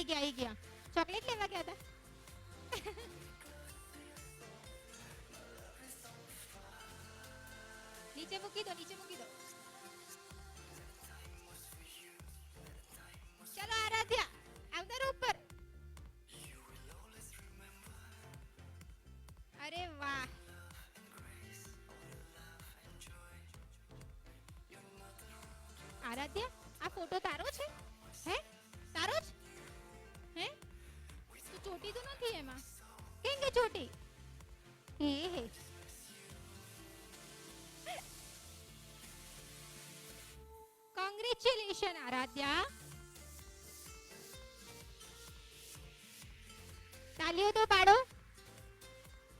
ગયા ચોકલેટ લેવા ગયા હતા. નીચે મૂકી દો ચલો આરાધ્યા આવતા ઉપર. અરે વાહ આરાધ્યા આ ફોટો તારો છે? હે તારો જ હે? તો ચોટી તો નથી એમાં. કેમ કે ચોટી હે કોંગ્રેચ્યુલેશન આરાધ્યા. તાલીઓ તો પાડો.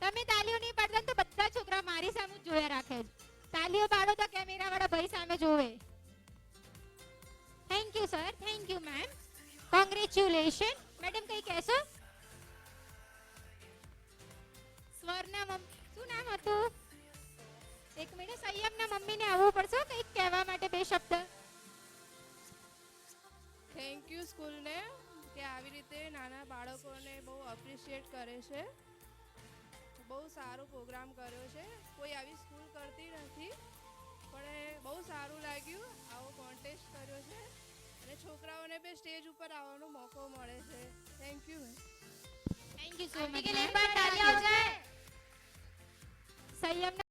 તમે તાલીઓ નહીં પાડતા તો બધા છોકરા મારી સામે જોયા રાખે છે. તાલીઓ પાડો તો કેમેરા વાળા ભાઈ સામે જોવે. Thank you sir, thank you ma'am, congratulation. Madam કઈ કહેશો? સ્વરના શું નામ હતું? એક મિનિટ, સંયમના મમ્મીને આવવું પડશે કંઈક કહેવા માટે બે શબ્દ. થેન્ક યુ સ્કૂલને કે આવી રીતે નાના બાળકોને બહુ અપ્રિશિએટ કરે છે. બહુ સારો પ્રોગ્રામ કર્યો છે. કોઈ આવી સ્કૂલ કરતી નથી પણ બહુ સારું લાગ્યું. આવો કોન્ટેસ્ટ કર્યો છે અને છોકરાઓને બી સ્ટેજ ઉપર આવવાનો મોકો મળે છે. Thank you so much. સંયમ